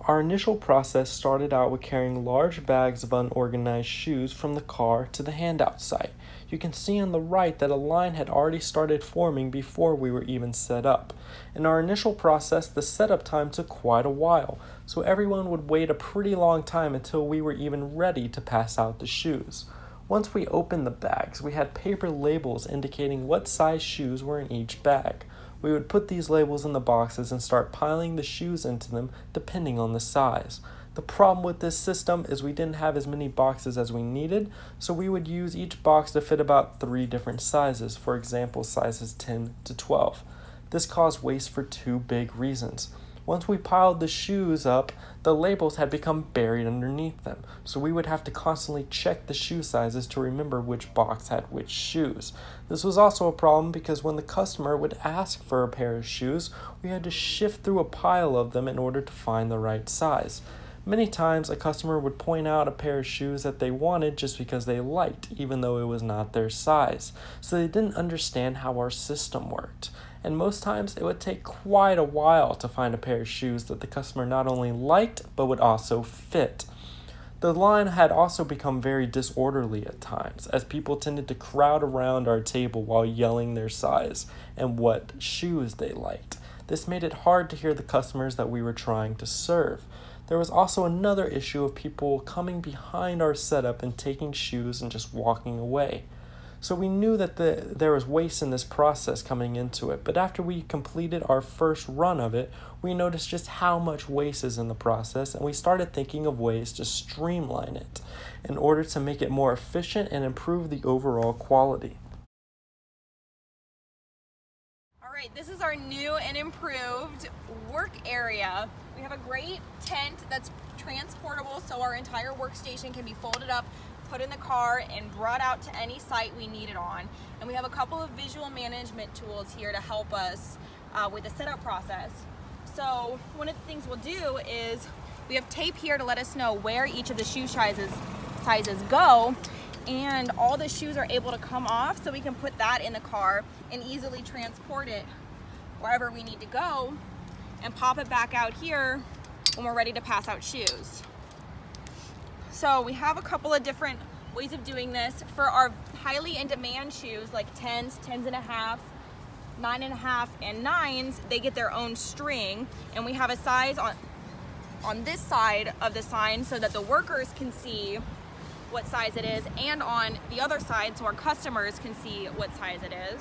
Our initial process started out with carrying large bags of unorganized shoes from the car to the handout site. You can see on the right that a line had already started forming before we were even set up. In our initial process, the setup time took quite a while, so everyone would wait a pretty long time until we were even ready to pass out the shoes. Once we opened the bags, we had paper labels indicating what size shoes were in each bag. We would put these labels in the boxes and start piling the shoes into them depending on the size. The problem with this system is we didn't have as many boxes as we needed, so we would use each box to fit about 3 different sizes, for example sizes 10 to 12. This caused waste for 2 big reasons. Once we piled the shoes up, the labels had become buried underneath them, so we would have to constantly check the shoe sizes to remember which box had which shoes. This was also a problem because when the customer would ask for a pair of shoes, we had to shift through a pile of them in order to find the right size. Many times, a customer would point out a pair of shoes that they wanted just because they liked, even though it was not their size, so they didn't understand how our system worked. And most times, it would take quite a while to find a pair of shoes that the customer not only liked, but would also fit. The line had also become very disorderly at times, as people tended to crowd around our table while yelling their size and what shoes they liked. This made it hard to hear the customers that we were trying to serve. There was also another issue of people coming behind our setup and taking shoes and just walking away. So we knew that there was waste in this process coming into it, but after we completed our first run of it, we noticed just how much waste is in the process, and we started thinking of ways to streamline it in order to make it more efficient and improve the overall quality. All right, this is our new and improved work area. We have a great tent that's transportable, so our entire workstation can be folded up, put in the car, and brought out to any site we need it on. And we have a couple of visual management tools here to help us with the setup process. So one of the things we'll do is we have tape here to let us know where each of the shoe sizes go, and all the shoes are able to come off, so we can put that in the car and easily transport it wherever we need to go and pop it back out here when we're ready to pass out shoes. So we have a couple of different ways of doing this. For our highly in demand shoes like 10s, 10s and a half, 9 and a half, and 9s, they get their own string, and we have a size on this side of the sign so that the workers can see what size it is, and on the other side so our customers can see what size it is.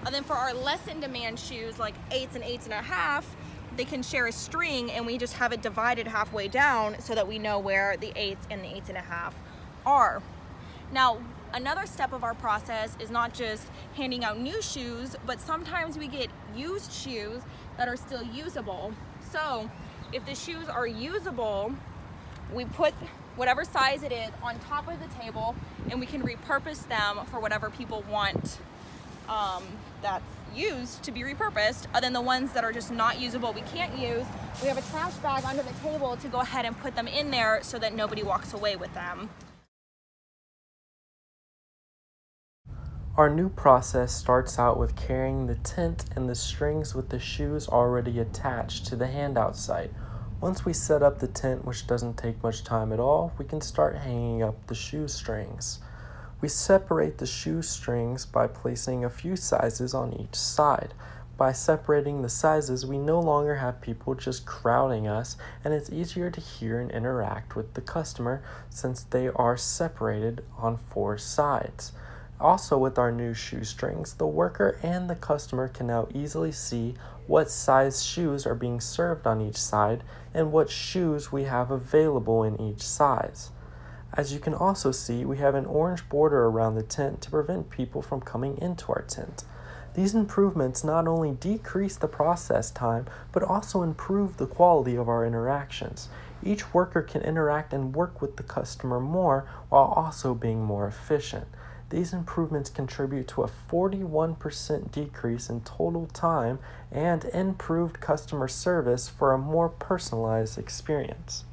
And then for our less in demand shoes like 8s and 8s and a half, they can share a string, and we just have it divided halfway down so that we know where the 8s and the 8s and a half are. Now, another step of our process is not just handing out new shoes, but sometimes we get used shoes that are still usable. So if the shoes are usable, we put whatever size it is on top of the table, and we can repurpose them for whatever people want that's used to be repurposed. Other than the ones that are just not usable, we can't use, we have a trash bag under the table to go ahead and put them in there so that nobody walks away with them. Our new process starts out with carrying the tent and the strings with the shoes already attached to the handout site. Once we set up the tent, which doesn't take much time at all, we can start hanging up the shoe strings. We separate the shoe strings by placing a few sizes on each side. By separating the sizes, we no longer have people just crowding us, and it's easier to hear and interact with the customer since they are separated on 4 sides. Also, with our new shoestrings, the worker and the customer can now easily see what size shoes are being served on each side and what shoes we have available in each size. As you can also see, we have an orange border around the tent to prevent people from coming into our tent. These improvements not only decrease the process time, but also improve the quality of our interactions. Each worker can interact and work with the customer more while also being more efficient. These improvements contribute to a 41% decrease in total time and improved customer service for a more personalized experience.